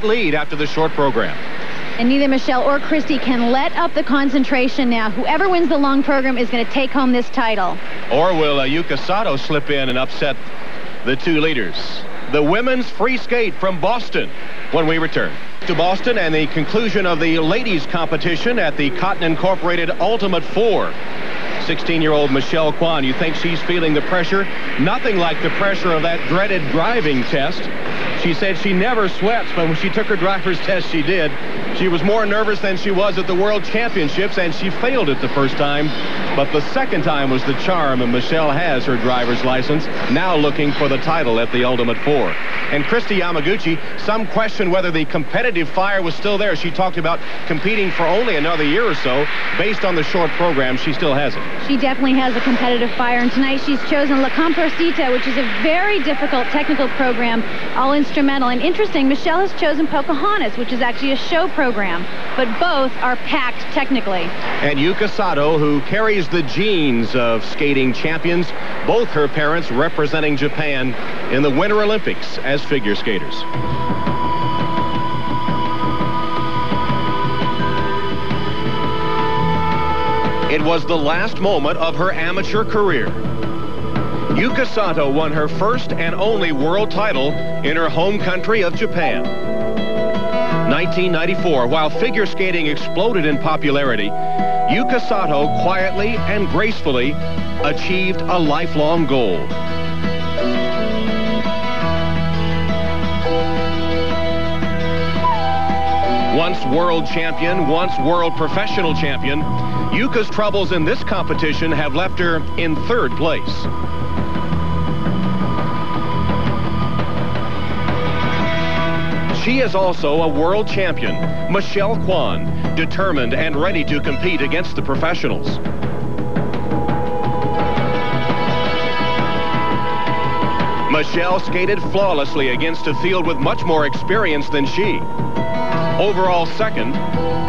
lead after the short program. And neither Michelle or Christy can let up the concentration now. Whoever wins the long program is going to take home this title. Or will Yuka Sato slip in and upset the two leaders? The women's free skate from Boston when we return. To Boston and the conclusion of the ladies competition at the Cotton Incorporated Ultimate 4. 16-year-old Michelle Kwan, you think she's feeling the pressure? Nothing like the pressure of that dreaded driving test. She said she never sweats, but when she took her driver's test, she did. She was more nervous than she was at the World Championships, and she failed it the first time. But the second time was the charm, and Michelle has her driver's license, now looking for the title at the Ultimate 4. And Christy Yamaguchi, some question whether the competitive fire was still there. She talked about competing for only another year or so. Based on the short program, she still has it. She definitely has a competitive fire, and tonight she's chosen La Comprosita, which is a very difficult technical program, all instrumental. And interesting, Michelle has chosen Pocahontas, which is actually a show program, but both are packed technically. And Yuka Sato, who carries the genes of skating champions, both her parents representing Japan in the Winter Olympics as figure skaters. It was the last moment of her amateur career. Yuka Sato won her first and only world title in her home country of Japan. 1994, while figure skating exploded in popularity, Yuka Sato quietly and gracefully achieved a lifelong goal. Once world champion, once world professional champion, Yuka's troubles in this competition have left her in third place. She is also a world champion, Michelle Kwan, determined and ready to compete against the professionals. Michelle skated flawlessly against a field with much more experience than she. Overall second,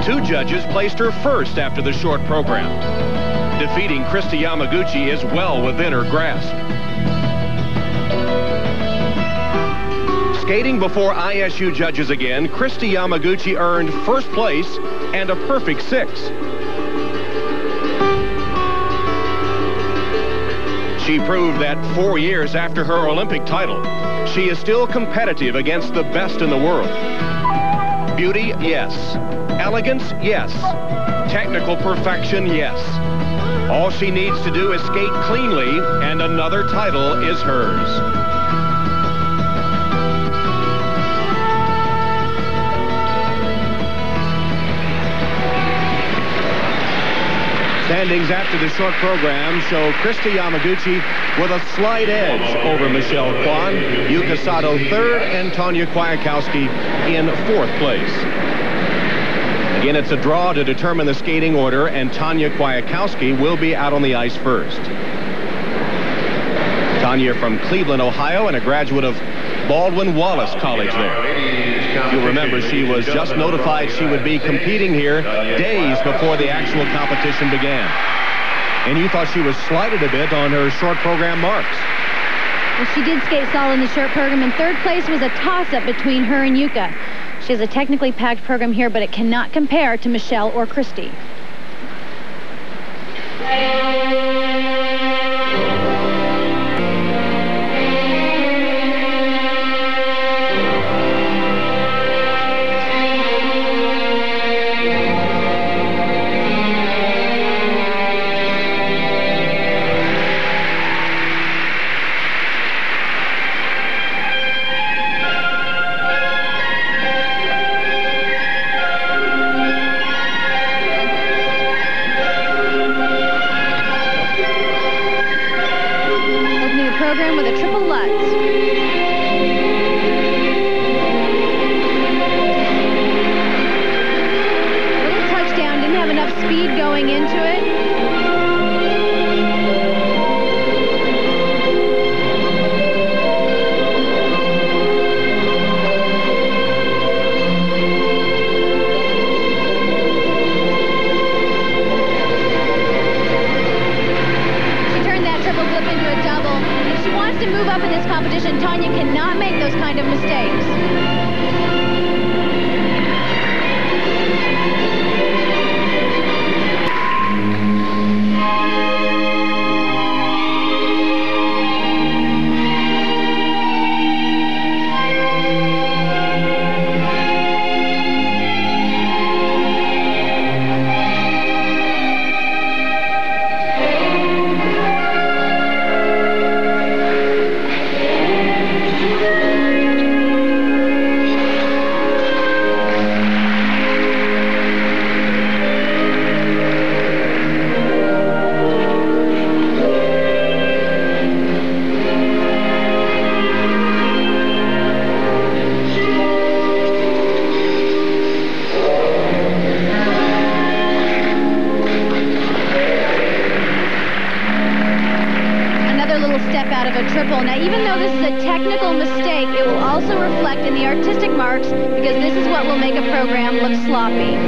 two judges placed her first after the short program. Defeating Christy Yamaguchi is well within her grasp. Skating before ISU judges again, Christy Yamaguchi earned first place and a perfect 6. She proved that 4 years after her Olympic title, she is still competitive against the best in the world. Beauty, yes. Elegance, yes. Technical perfection, yes. All she needs to do is skate cleanly, and another title is hers. Standings after the short program show Christy Yamaguchi with a slight edge over Michelle Kwan, Yuka Sato third, and Tonia Kwiatkowski in fourth place. Again, it's a draw to determine the skating order, and Tonia Kwiatkowski will be out on the ice first. Tonia from Cleveland, Ohio, and a graduate of Baldwin Wallace College there. You'll remember she was just notified she would be competing here days before the actual competition began. And you thought she was slighted a bit on her short program marks. Well, she did skate solid in the short program, and third place was a toss-up between her and Yuka. She has a technically packed program here, but it cannot compare to Michelle or Christy. triple. Now, even though this is a technical mistake, it will also reflect in the artistic marks because this is what will make a program look sloppy.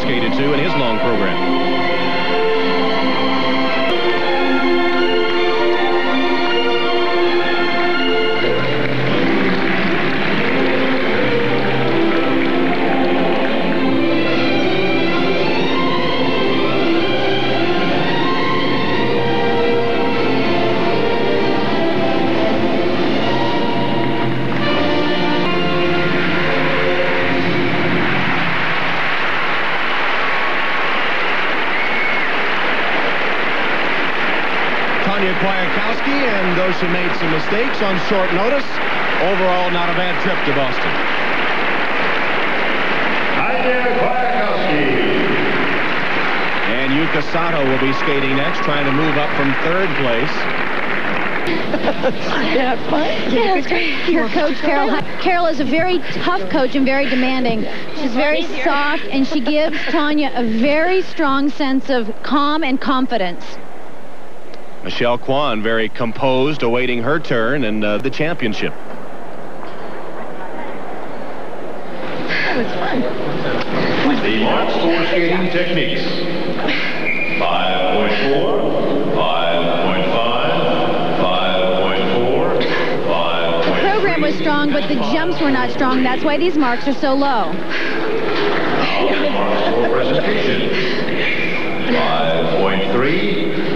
Skated to in his long program. Tonia Kwiatkowski, and though she made some mistakes on short notice, overall not a bad trip to Boston. Tonia Kwiatkowski. And Yuka Sato will be skating next, trying to move up from third place. Yeah, fun. Yeah, that's great. Her coach, Carol, is a very tough coach and very demanding. She's very soft, and she gives Tonia a very strong sense of calm and confidence. Michelle Kwan, very composed, awaiting her turn and the championship. That was fun. The marks for skating techniques. 5.4, 5.5, 5.4, 5.3. The program was strong, but the jumps were not strong. That's why these marks are so low. Marks for presentation. 5.3.